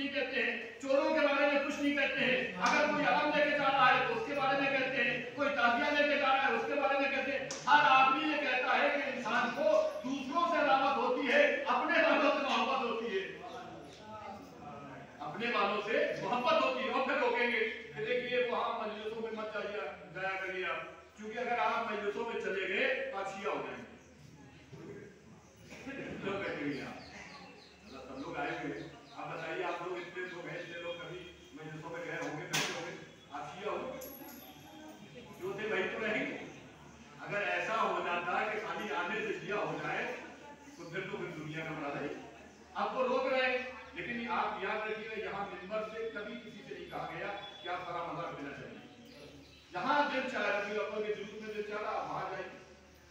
नहीं कहते हैं, चोरों के बारे में कुछ नहीं कहते हैं। अगर कोई आम लेके जा रहा है तो उसके बारे में कहते हैं, कोई ताजिया लेके जा रहा है उसके बारे में कहते हैं। हर आदमी ये कहता है कि इंसान को दूसरों से अदावत होती है, अपने वालों से मोहब्बत होती है, अपने वालों से मोहब्बत होती है। और फिर रोकेंगे कि देखिए वहां मजलिसों में मत जाया करिए आप, क्योंकि अगर आप मजलिसों में चले गए तो आप शिया हो जाएंगे। लोग कहेंगे सब लोग आए हुए, आप बताइए, आप लोग इतने लोग हैं, इतने लोग कभी मजलिसों में गए होंगे, बैठे होंगे, आप शिया होंगे, जो थे वही तो रहेंगे। अगर ऐसा हो जाता है कि खाली आने से शिया हो जाए तो फिर दुनिया का बड़ा है। आपको रोक रहे हैं, लेकिन आप याद रखिएगा, यहाँ मिंबर से कभी किसी से नहीं कहा गया कि आप फरा मजाक देना चाहिए। जहाँ दिल चाह रहा है, जुलूस में दिल चाह रहा आप वहां जाइए,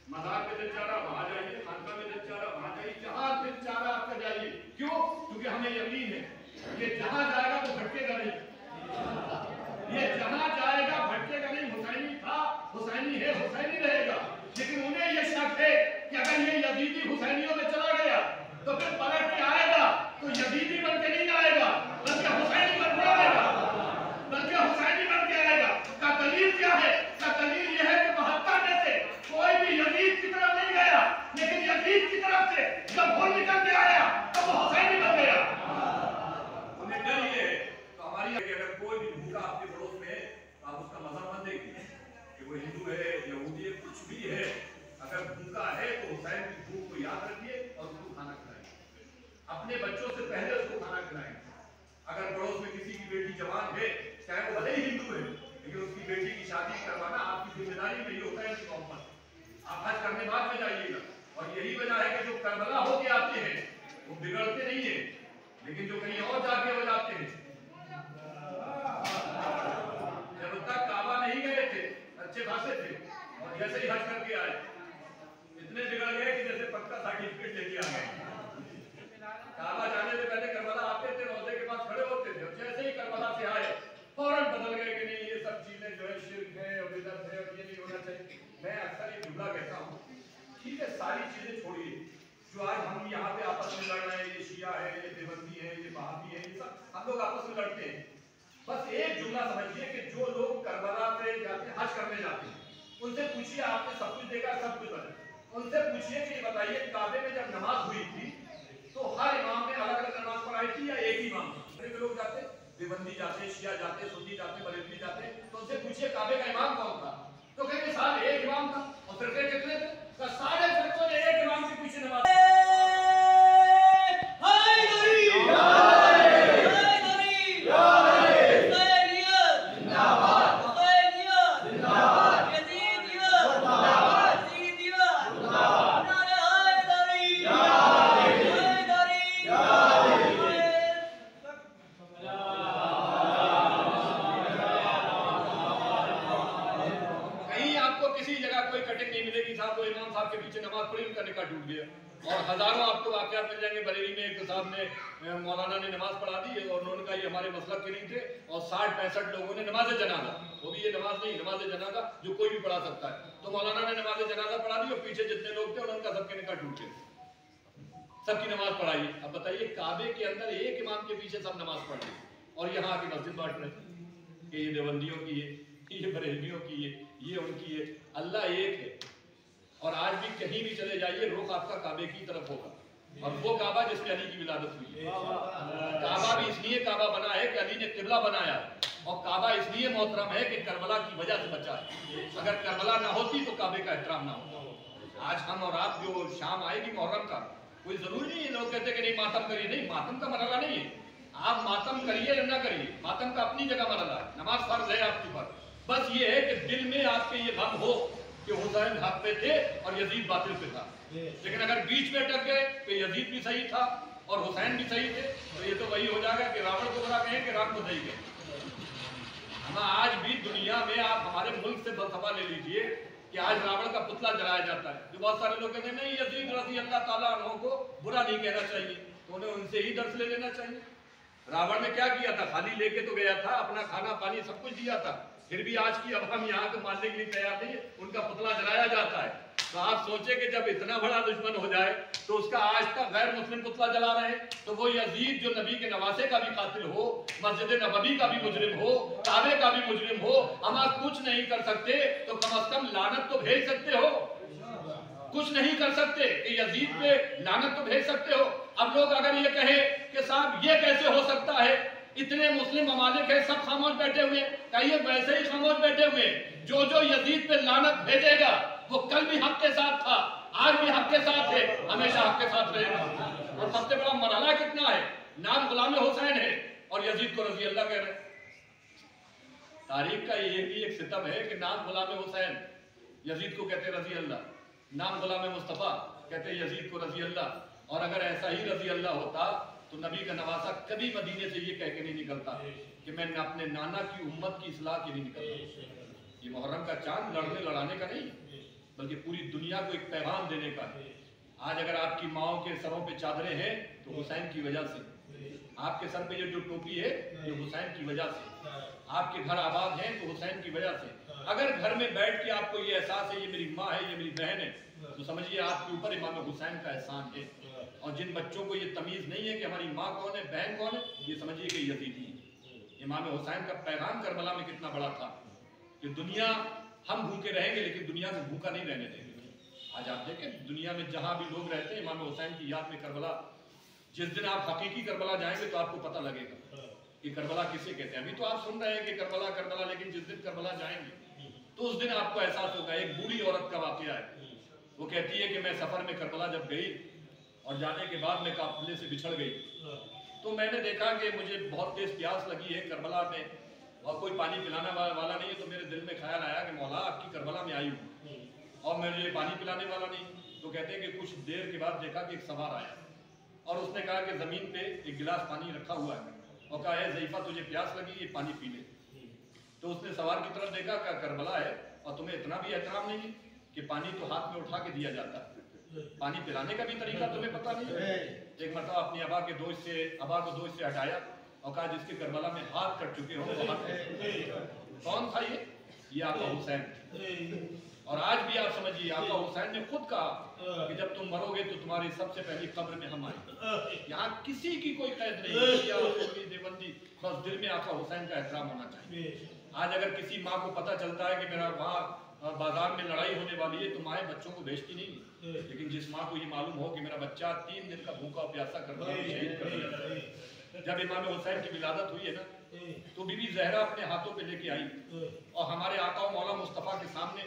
मज़ार में दिल चाह रहा वहां जाइए, खानका में दिल चाह रहा वहां जाइए, जहाँ दिल चाह रहा आपका जाइए। क्यों? क्योंकि हमें यकीन है ये जहाँ जाएगा तो भटकेगा नहीं, ये जहाँ जाएगा भटकेगा नहीं। हुसैनी था, हुसैनी है, हुसैनी रहेगा। लेकिन उन्हें ये शक है कि अगर ये यजीदी हुसैनियों में चला गया तो फिर पलट के आएगा तो यजीदी बन के नहीं आएगा, बल्कि हुसैनी बन के आएगा, बल्कि हुसैनी बन के आएगा। का दलील क्या है? का दलील यह है कि 72 में से कोई भी यजीद की तरफ नहीं गया, लेकिन यजीद की तरफ से जब वो निकल के आया तो वो हुसैनी बन गया। उन्हें डर ये है तो हमारी, अगर कोई भी भूखा आपके पड़ोस में है आप उसका मजहब मत देखिए कि वो हिंदू है, यहूदी है, कुछ भी है। अगर भूखा है तो हुसैन की भूख को याद रखिए और उसको खाना खिलाइए। अपने बच्चों से पहले उसको खाना खिलाएं। अगर पड़ोस में किसी की बेटी जवान है, चाहे वो भले ही हिंदू है, लेकिन उसकी बेटी की शादी करवाना आपकी जिम्मेदारी नहीं होता है उसकी मोहब्बत। आप हज करने बाद में जाइएगा। और यही वजह है कि जो करबला होके आते हैं वो बिगड़ते नहीं है, लेकिन जो कहीं और जाके हो जाते हैं। जब तक काबा नहीं गए थे अच्छे खासे थे, और जैसे ही हज करके आए इतने बिगड़ गए कि जैसे पक्का सर्टिफिकेट लेके आ गए। काबा जाने से पहले करबला आते थे, रोजे के पास खड़े होते थे, और जैसे ही करबला से आए फौरन बदल गए कि नहीं ये सब चीजें जो है शिर्क है और बिदअत है और ये नहीं होना चाहिए। मैं अक्सर ये जुमला कहता हूँ, ठीक है सारी चीजें छोड़िए, जो आज हम यहाँ पे आपस में लड़ रहे हैं, ये शिया है, ये देवबंदी है, ये वहाबी है, ये सब हम लोग आपस में लड़ते हैं। बस एक जुमला समझिए कि जो लोग करबला पे जाते हज करने जाते हैं, उनसे पूछिए आपने सब कुछ देखा, सब कुछ बता, उनसे पूछिए कि बताइए काबे में जब नमाज हुई थी तो हर इमाम ने अलग अलग नमाज पढ़ाई थी या एक ही इमाम? लोग जाते, देवबंदी जाते, शिया जाते, सुन्नी जाते, बरेलवी जाते, तो उनसे पूछिए काबे का इमाम कौन था? तो कहेंगे साहब एक इमाम था। और फिरके कितने थे? तो सारे फिरकों ने एक इमाम के पीछे नमाज। के पीछे नमाज पढ़ी, उनका निकाह टूट गया। और हजारों आपको वाकयात मिल जाएंगे। बरेली में एक साहब ने, मौलाना ने नमाज पढ़ा दी और उन्होंने कहा ये हमारे मसलक के नहीं थे, और 60-65 लोगों ने नमाज जनाजा, वो भी ये नमाज नहीं, नमाज जनाजा जो कोई भी पढ़ा सकता है, तो मौलाना ने नमाज जनाजा पढ़ा दी और पीछे जितने लोग थे उनका सबके निकाह टूट गए, सबकी नमाज पढ़ाई। अब बताइए काबे के अंदर एक इमाम के पीछे सब नमाज पढ़ रहे और यहाँ आके मस्जिद बांट रहे कि ये देवबंदियों की है, ये बरेलियों की है, ये उनकी है। अल्लाह एक है। और आज भी कहीं भी चले जाइए रुख आपका काबे की तरफ होगा, और वो काबा जिसमें अली की विलादत हुई है। काबा भी इसलिए काबा बना है कि अली ने किबला बनाया, और काबा इसलिए मोहतरम है कि करबला की वजह से बचा है। अगर करबला ना होती तो काबे का एहतराम ना होता। आज हम और आप जो शाम आएगी मुहर्रम का, कोई जरूरी नहीं है लोग कहते कि नहीं मातम करिए, नहीं मातम का मरहला नहीं है। आप मातम करिए या ना करिए, मातम का अपनी जगह मरहला है, नमाज फर्ज है आपके ऊपर। बस ये है कि दिल में आपके ये गम हो कि हुसैन हक पे थे और यजीद बातिल पे था। लेकिन अगर बीच में अटक गए तो यजीद भी सही था और हुसैन भी सही थे, तो ये तो वही हो जाएगा कि रावण को बुरा कहें कि राम को सही कहें। हम आज भी दुनिया में, आप हमारे मुल्क से फलसफा ले लीजिए कि आज रावण का पुतला जलाया जाता है, तो बहुत सारे लोग कहते हैं नहीं यजीद रज़ी अल्लाह ताला अन्हु को बुरा नहीं कहना चाहिए, तो उन्हें उनसे ही दर्श ले लेना चाहिए। रावण ने क्या किया था? खाली लेके तो गया था, अपना खाना पानी सब कुछ दिया था, फिर भी आज की अब हम यहाँ को मानने के लिए तैयार नहीं है, उनका पुतला जलाया जाता है। तो आप सोचे कि जब इतना बड़ा दुश्मन हो जाए तो उसका आज तक गैर मुस्लिम पुतला जला रहे, तो वो यजीद जो नबी के नवासे का भी कातिल हो, मस्जिद नबवी का भी मुजरिम हो, काबे का भी मुजरिम हो, हम आज कुछ नहीं कर सकते तो कम से कम लानत तो भेज सकते हो। कुछ नहीं कर सकते कि यजीद पे लानत तो भेज सकते हो। अब लोग अगर ये कहे कि साहब ये कैसे हो सकता है, इतने मुस्लिम ममालिक है सब खामोश बैठे हुए, कहिए वैसे ही खामोश बैठे हुए। जो जो यजीद पे लानत भेजेगा वो कल भी हक के साथ था, आज भी हक के साथ है, हमेशा हक के साथ रहेगा। और सबसे बड़ा मरहला कितना है, नाम गुलाम हुसैन है और यजीद को रजी अल्लाह कह रहे हैं। तारीख का ये भी एक सितम है कि नाम गुलाम हुसैन, यजीद को कहते रजी अल्लाह, नाम गुलाम मुस्तफा कहते यजीद को रजी अल्लाह। और अगर ऐसा ही रजी अल्लाह होता तो नबी का नवासा कभी मदीने से ये कह के नहीं निकलता कि मैं अपने नाना की उम्मत की इस्लाह के लिए निकलता। ये मुहर्रम का चांद लड़ने लड़ाने का नहीं, बल्कि पूरी दुनिया को एक पैगाम देने का है। आज अगर आपकी माओ के सरों पे चादरें हैं तो हुसैन की वजह से, आपके सर पे ये जो टोपी है ये हुसैन की वजह से, आपके घर आबाद हैं तो हुसैन की वजह से। अगर घर में बैठ के आपको ये एहसास है ये मेरी माँ है, ये मेरी बहन है, तो समझिए आपके ऊपर इमाम हुसैन का एहसान है। और जिन बच्चों को ये तमीज नहीं है कि हमारी माँ कौन है, बहन कौन है, ये समझिए कि यजीदी है। इमाम हुसैन का पैगाम करबला में कितना बड़ा था कि दुनिया हम भूखे रहेंगे लेकिन दुनिया को भूखा नहीं रहने देंगे। आज आप देखें दुनिया में जहां भी लोग रहते हैं इमाम हुसैन की याद में करबला, जिस दिन आप हकीकी करबला जाएंगे तो आपको पता लगेगा कि करबला किसे कहते हैं। अभी तो आप सुन रहे हैं कि करबला करबला, लेकिन जिस दिन करबला जाएंगे तो उस दिन आपको एहसास होगा। एक बूढ़ी औरत का वाकया है, वो कहती है कि मैं सफर में करबला जब गई और जाने के बाद मैं काफिले से बिछड़ गई तो मैंने देखा कि मुझे बहुत तेज प्यास लगी है करबला में और कोई पानी पिलाने वाला नहीं है। तो मेरे दिल में ख्याल आया कि मौला आपकी करबला में आई हूँ और मुझे पानी पिलाने वाला नहीं। तो कहते हैं कि कुछ देर के बाद देखा कि एक सवार आया और उसने कहा कि जमीन पे एक गिलास पानी रखा हुआ है और कहा है ज़ईफा तुझे प्यास लगी, ये पानी पी ले। तो उसने सवार की तरफ देखा, क्या करबला है और तुम्हें इतना भी एहतराम नहीं कि पानी तो हाथ में उठा के दिया जाता है, पानी पिलाने का भी तरीका तुम्हें पता नहीं है। एक मतलब अपनी अबा को दोष से हटाया और कहा जिसके करबला में हाथ कट चुके हो वो हाथ। कौन था ये आका हुसैन। और आज भी आप समझिए आका हुसैन ने खुद कहा कि जब तुम मरोगे तो तुम्हारी सबसे पहली कब्र में हम आएंगे। यहाँ किसी की कोई कैद नहीं, देवबंदी, बस दिल में आका हुसैन का एहतराम होना चाहिए। आज अगर किसी माँ को पता चलता है कि मेरा वहाँ बाजार में लड़ाई होने वाली है तो माएँ बच्चों को भेजती नहीं, लेकिन जिस माँ को ये मालूम हो कि मेरा बच्चा 3 दिन का भूखा प्यासा करता है, शहीद कर दिया जाए। जब इमाम हुसैन की विलादत हुई है ना तो बीबी जहरा अपने हाथों पे लेके आई और हमारे आका मौला मुस्तफ़ा के सामने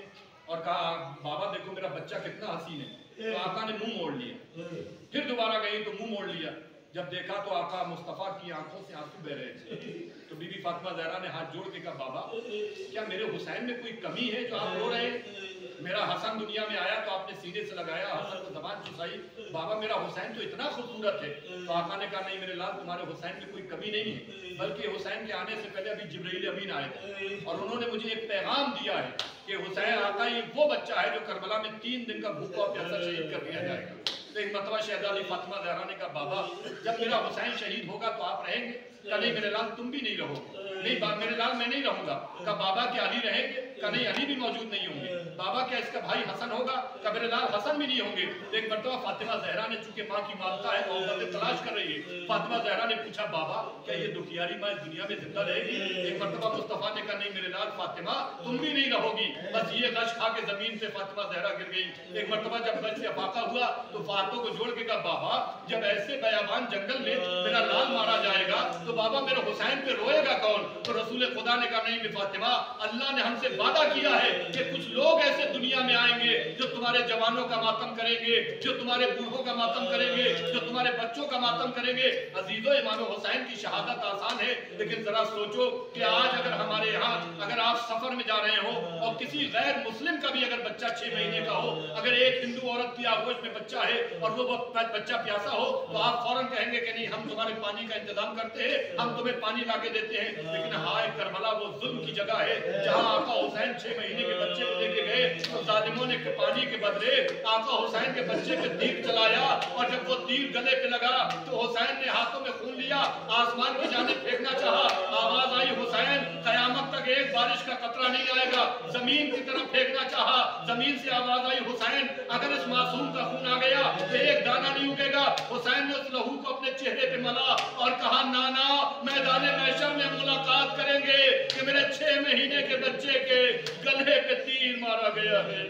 और कहा बाबा देखो मेरा बच्चा कितना हसीन है। तो आका ने मुंह मोड़ लिया, फिर दोबारा गई तो मुंह मोड़ लिया। जब देखा तो आका मुस्तफ़ा की आंखों से आंसू बह रहे थे। तो बीबी फातिमा ज़हरा ने हाथ जोड़ के कहा बाबा क्या मेरे हुसैन में कोई कमी है जो आप रो रहे हैं? मेरा हसन दुनिया में आया तो आपने सीने से लगाया, हसन को ज़बान चुसाई, बाबा मेरा हुसैन तो इतना खूबसूरत है। तो आका ने कहा नहीं मेरे लाल तुम्हारे हुसैन में कोई कमी नहीं है, बल्कि हुसैन के आने से पहले अभी जिब्रील अमीन आए थे और उन्होंने मुझे एक पैगाम दिया है कि हुसैन आका ये वो बच्चा है जो करबला में 3 दिन का भूखा और प्यासा शहीद कर दिया जाएगा। तो एक मतबा शहजादी फातिमा ज़हरा ने कहा बाबा जब मेरा हुसैन शहीद होगा तो आप रहेंगे? कहा नहीं मेरे लाल तुम भी नहीं रहोगे। नहीं मेरे लाल मैं नहीं रहूंगा। कहा बाबा क्या अली रहेंगे? कहा नहीं अली भी मौजूद नहीं होंगे। बाबा क्या इसका भाई हसन होगा? कहा मेरे लाल हसन भी नहीं होंगे। एक मरतबा फातिमा ज़हरा ने चूंकि माँ की मानता है मोहब्बत तलाश कर रही है, फातिमा ज़हरा ने पूछा बाबा क्या ये दुखियारी माँ इस दुनिया में जिंदा रहेगी? एक मरतबा मुस्तफ़ा ने कहा नहीं मेरे लाल फातिमा तुम भी नहीं रहोगी। बस ये गश खा के जमीन से फातिमा ज़हरा गिर गई। एक मरतबा जब गश से अफाका हुआ तो फातों को जोड़ के कहा बाबा जब ऐसे बयाबान जंगल में मेरा लाल मारा जाएगा तो बाबा मेरे हुसैन पे रोएगा कौन? तो रसूल खुदा ने कहा नहीं फातिमा अल्लाह ने हमसे वादा किया है कि कुछ लोग ऐसे दुनिया में आएंगे जो तुम्हारे जवानों का मातम करेंगे, जो तुम्हारे बूढ़ों का मातम करेंगे, जो तुम्हारे बच्चों का मातम करेंगे। अजीजों इमाम हुसैन की शहादत आसान है, लेकिन जरा सोचो कि आज अगर हमारे यहाँ अगर आप सफर में जा रहे हो और किसी गैर मुस्लिम का भी अगर बच्चा 6 महीने का हो, अगर एक हिंदू औरत की आगोश में बच्चा है और वो बच्चा प्यासा हो तो आप फौरन कहेंगे कि नहीं हम तुम्हारे पानी का इंतजाम करते हैं, हम तुम्हें पानी ला के देते हैं। लेकिन हाय करबला वो जुल्म की जगह है जहाँ आका हुसैन 6 महीने के बच्चे को लेके गए तो जालिमों ने पानी के बदले आका हुसैन के बच्चे पे तीर चलाया और जब वो तीर गले पे लगा तो हुसैन ने हाथों में खून लिया, आसमान की जानिब फेंकना चाहा, आवाज आई हुसैन कयामत तक एक बारिश का कतरा नहीं आएगा। जमीन की तरफ फेंकना चाहा, जमीन से आवाज आई हुसैन अगर इस मासूम का खून आ गया तो एक दाना नहीं उगेगा। हुसैन ने उस लहू को अपने चेहरे पे मला और कहा नाना मैदान महशर में मुलाकात करेंगे कि मेरे 6 महीने के बच्चे के गले पे तीर मारा गया है।